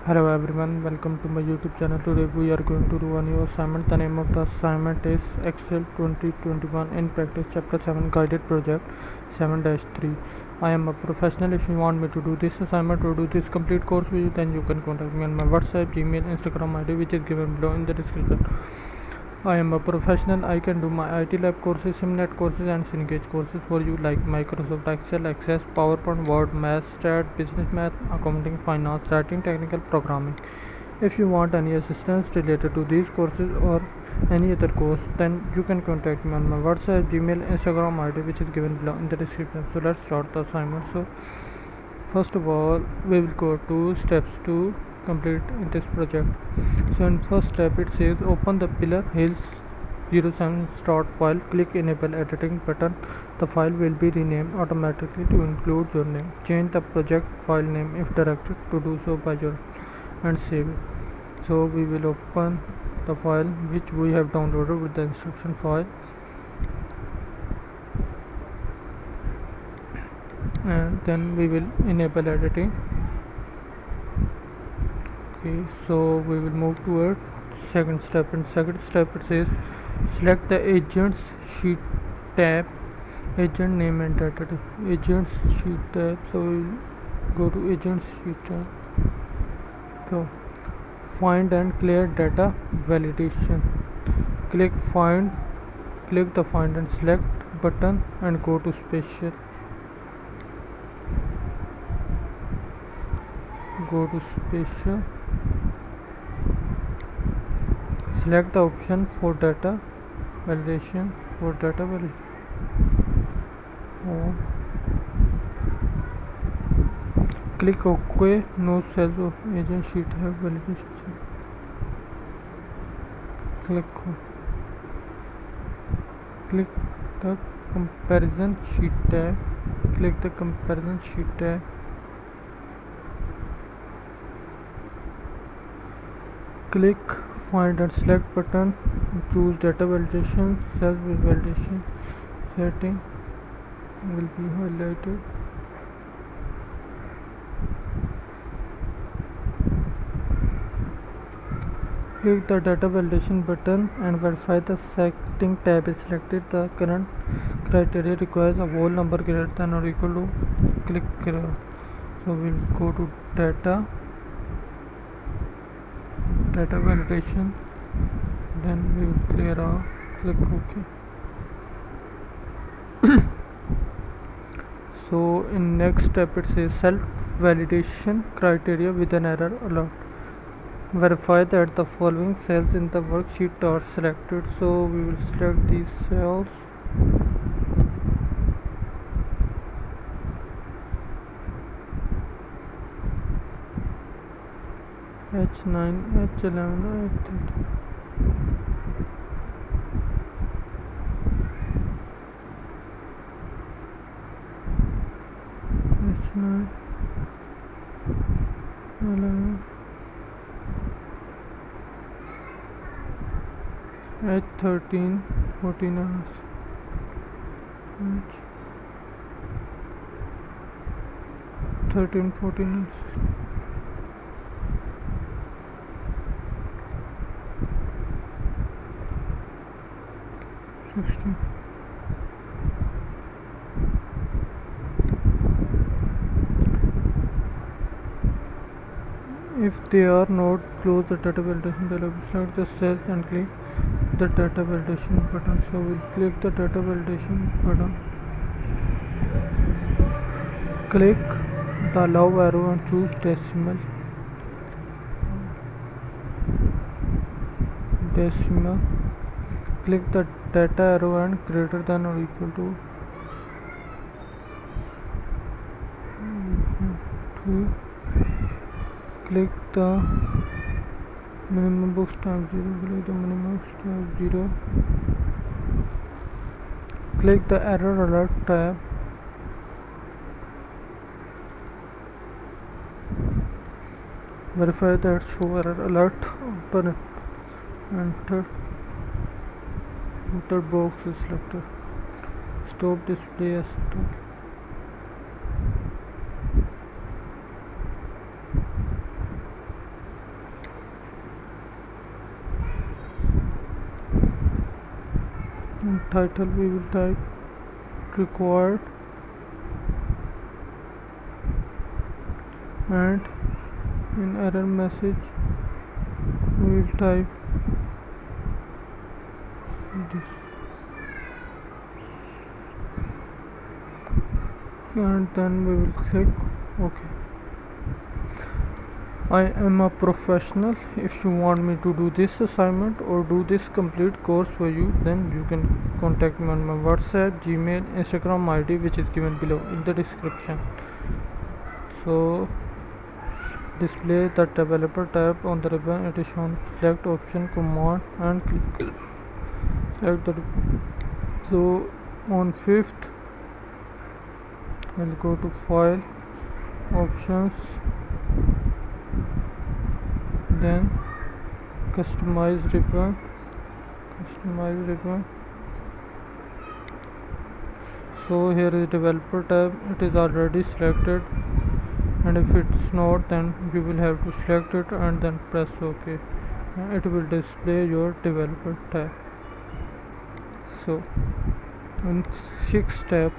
Hello everyone, welcome to my YouTube channel. Today we are going to do a new assignment. The name of the assignment is Excel 2021 in practice chapter 7 guided project 7-3. I am a professional. If you want me to do this assignment or do this complete course with you, then you can contact me on my WhatsApp, Gmail, Instagram ID, which is given below in the description. I am a professional. I can do my MyITLab courses, SIMnet courses and Cengage courses for you like Microsoft Excel, Access, PowerPoint, Word, Math, Stat, Business Math, Accounting, Finance, Writing, Technical Programming. If you want any assistance related to these courses or any other course, then you can contact me on my WhatsApp, Gmail, Instagram ID, which is given below in the description. So let's start the assignment. So first of all, we will go to steps to complete this project. So in first step it says open the pillar hills 07 start file, click enable editing button. The file will be renamed automatically to include your name. Change the project file name if directed to do so by your and save it. So we will open the file which we have downloaded with the instruction file, and then we will enable editing. Okay, so we will move to a second step. In second step it says select the agents sheet tab, agent name and data type, agents sheet tab. So we will go to agents sheet tab. So find and clear data validation, click the find and select button and go to spatial, select the option for data validation. Click OK. No cells of agent sheet have validation. Click OK. Click the comparison sheet tab. Click find and select button. Choose data validation. Cells with validation setting will be highlighted. Click the data validation button and verify the setting tab is selected. The current criteria requires a whole number greater than or equal to. Click so we'll go to data validation, then we will clear all. Click OK. So in next step it says self validation criteria with an error alert. Verify that the following cells in the worksheet are selected. So we will select these cells. H9, H11, H13. H9, 11, H13, 14 hours, H13, 14 hours. 16. If they are not, close the data validation dialog. Select the cells and click the data validation button. So we'll click the data validation button. Click the allow arrow and choose decimal. Click the data arrow and greater than or equal to 2. Click the minimum box type 0. Click the minimum box type 0. Click the error alert tab. Verify that show error alert. Open enter. Enter box is selected. Stop display as stop. title we will type required, and in error message we will type this, and then we will click OK. I am a professional. If you want me to do this assignment or do this complete course for you, then you can contact me on my WhatsApp, Gmail, Instagram ID, which is given below in the description. So display the developer tab on the ribbon. It is shown. Select option command and click select the. So on 5th we'll go to file, options, then customize ribbon. So here is developer tab. It is already selected, and if it's not, then you will have to select it and then press OK. It will display your developer tab. So in 6th step,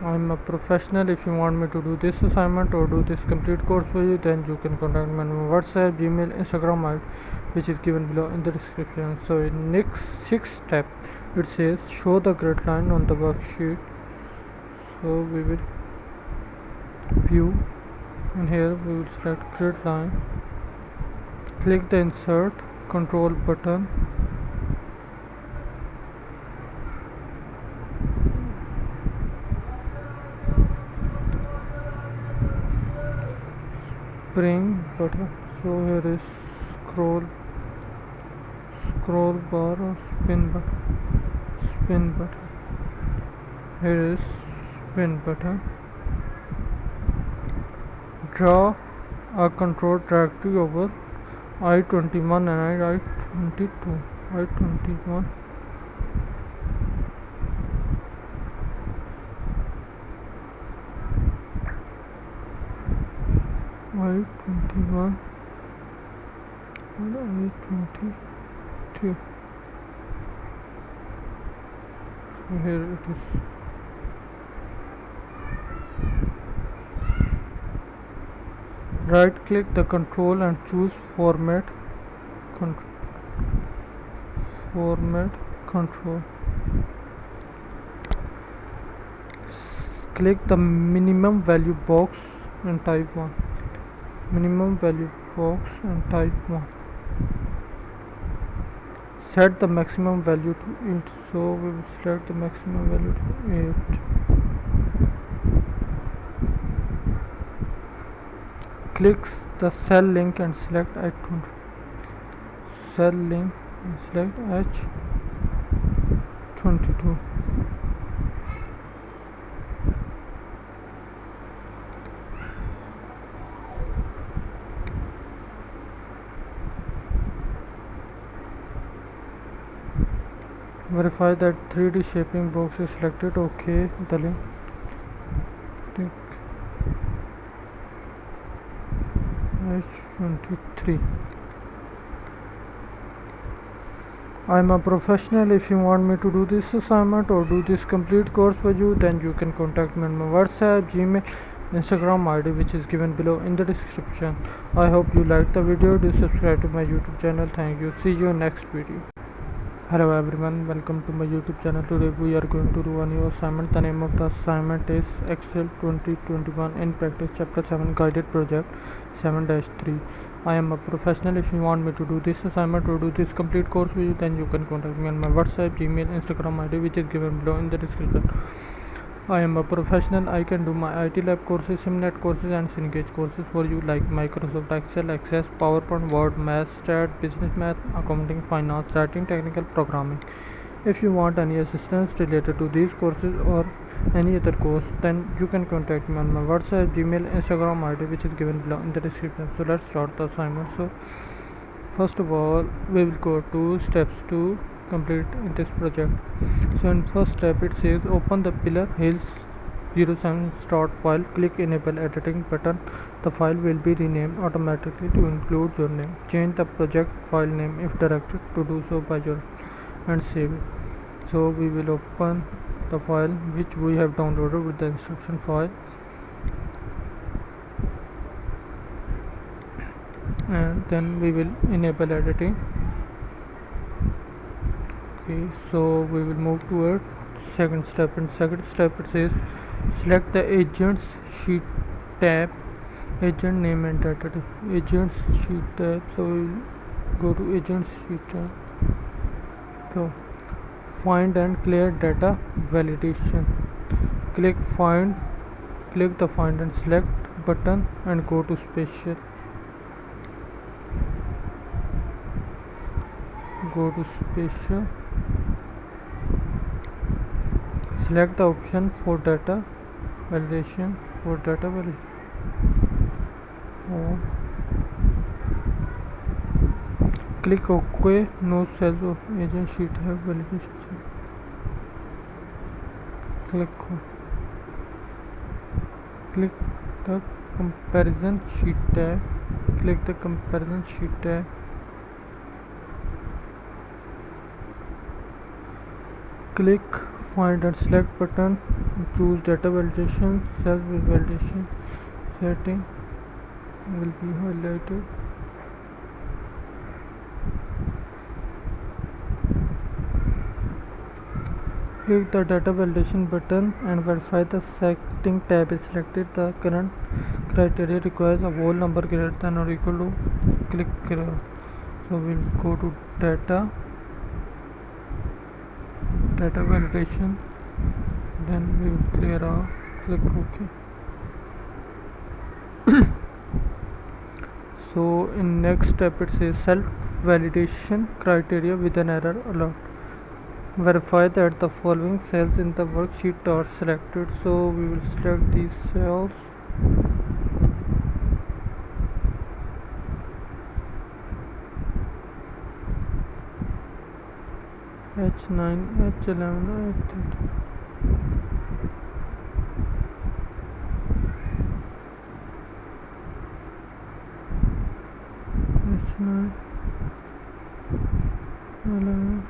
I'm a professional. If you want me to do this assignment or do this complete course for you, then you can contact me on my WhatsApp, Gmail, Instagram ID, which is given below in the description. So in next 6th step, it says show the grid line on the worksheet. So we will view, and here we will select grid line, click the insert control button, spring button. So here is scroll bar or spin button. Here is spin button. Draw a control trajectory over I-21 and I-22. I-21 and I-22. So here it is. Right click the control and choose format control. Click the minimum value box and type 1. Set the maximum value to 8. So we will select the maximum value to 8. Click the cell link and select H22. Verify that 3D shaping box is selected. OK the link. H23. I'm a professional. If you want me to do this assignment or do this complete course for you, then you can contact me on my WhatsApp, Gmail, Instagram ID, which is given below in the description. I hope you liked the video. Do subscribe to my YouTube channel. Thank you. See you next video. Hello everyone, welcome to my YouTube channel. Today we are going to do a new assignment. The name of the assignment is Excel 2021 in practice chapter 7 guided project 7-3. I am a professional. If you want me to do this assignment or do this complete course with you, then you can contact me on my WhatsApp, Gmail, Instagram ID, which is given below in the description. I am a professional. I can do MyITLab courses, SIMnet courses and Cengage courses for you, like Microsoft Excel, Access, PowerPoint, Word, Math, Stat, Business Math, Accounting, Finance, Writing, Technical Programming. If you want any assistance related to these courses or any other course, then you can contact me on my WhatsApp, Gmail, Instagram ID, which is given below in the description. So let's start the assignment. So first of all, we will go to steps to complete this project. So in first step, it says open the Pillar Hills 07 start file, click enable editing button. The file will be renamed automatically to include your name. Change the project file name if directed to do so by your and save it. So we will open the file which we have downloaded with the instruction file, and then we will enable editing. Okay, so we will move to our second step. In second step it says select the agents sheet tab, agent name and data type, agents sheet tab. So we will go to agents sheet tab. So find and clear data validation. Click the find and select button and go to spatial. Go to spatial. Select the option for data validation. Click OK. No cells of agent sheet have validation. Click OK. Click the comparison sheet tab. Click the comparison sheet tab. Click find and select button. Choose data validation. Cells with validation setting will be highlighted. Click the data validation button and verify the setting tab is selected. The current criteria requires a whole number greater than or equal to. Click so we'll go to data validation, then we will clear all. Click OK. So in next step it says self validation criteria with an error alert. Verify that the following cells in the worksheet are selected. So we will select these cells. H9, H11, H13. H9, 11,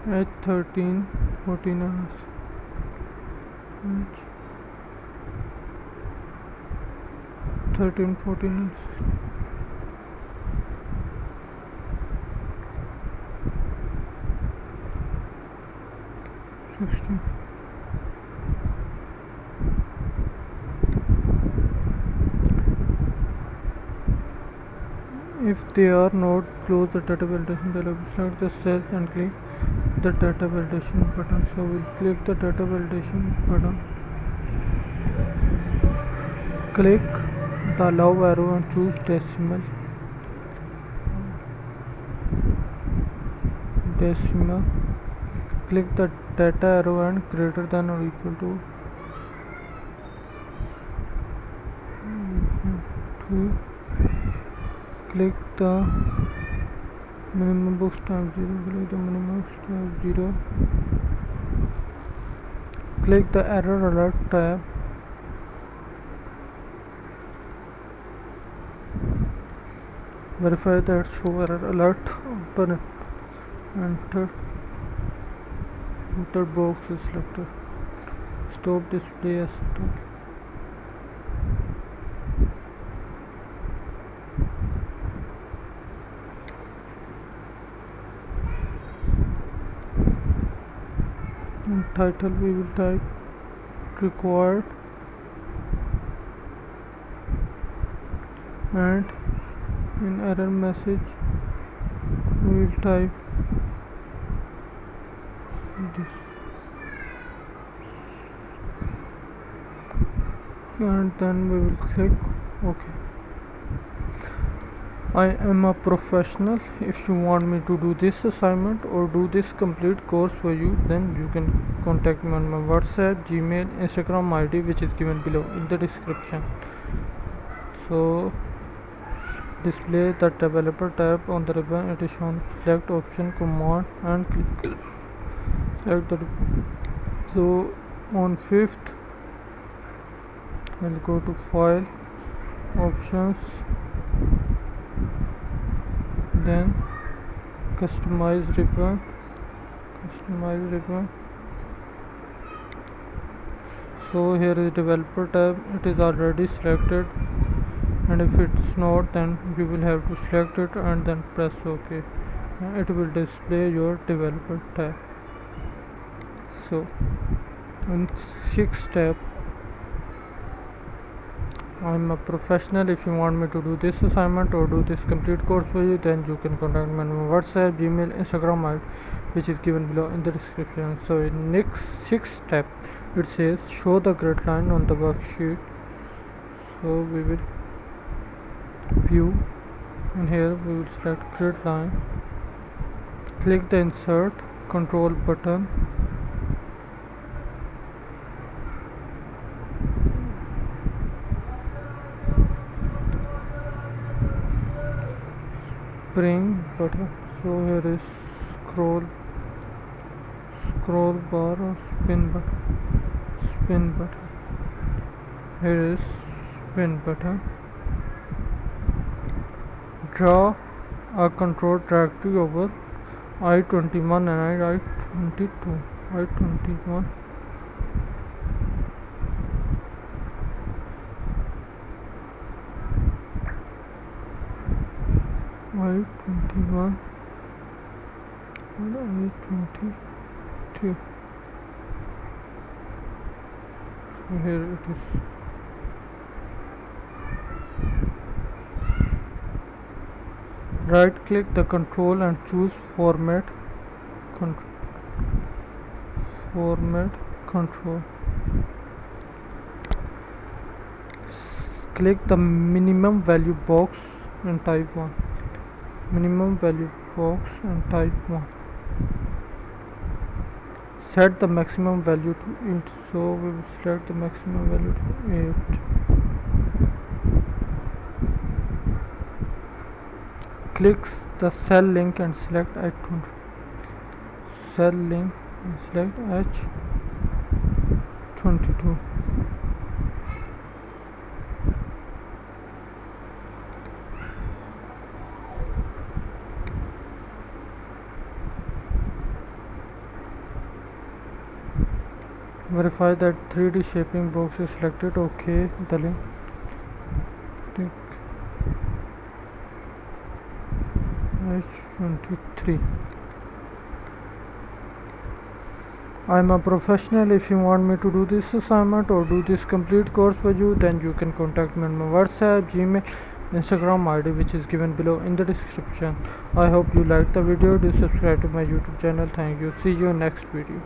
H13, 14 hours. H13, 14 hours. 16. If they are not, close the data validation dialog. Select the cells and click the data validation button. So we'll click the data validation button. Click the allow arrow and choose decimal. Click the data arrow and greater than or equal to 2. Click the minimum box type 0. Click the minimum box type 0. Click the error alert tab. Verify that show error alert button. Enter. Enter box is selected. Stop display as stop. In title we will type required and in error message we will type this and then we will click OK. I am a professional. If you want me to do this assignment or do this complete course for you, then you can contact me on my WhatsApp, Gmail, Instagram ID, which is given below in the description. So display the developer tab on the ribbon. It is shown. Select option command and click select the. So on 5th we'll go to file, options, then customize ribbon. So here is developer tab, it is already selected, and if it's not, then you will have to select it and then press OK. It will display your developer tab. So in 6th step, I'm a professional. If you want me to do this assignment or do this complete course for you, then you can contact me on my WhatsApp, Gmail, Instagram ID, which is given below in the description. So in next 6th step, it says show the grid line on the worksheet. So we will view, and here we will select grid line, click the insert control button, spring button. So here is scroll bar or spin button. Here is spin button. Draw a control trajectory over I-21 and I-22. I-21 I-21 and I-22. So here it is. Right click the control and choose format control. Click the minimum value box and type 1. Set the maximum value to 8. So we will select the maximum value to 8. Click the cell link and select H22. Verify that 3D shaping box is selected. OK the link. Tick H23. I'm a professional. If you want me to do this assignment or do this complete course for you, then you can contact me on my WhatsApp, Gmail, Instagram ID, which is given below in the description. I hope you liked the video. Do subscribe to my YouTube channel. Thank you. See you next video.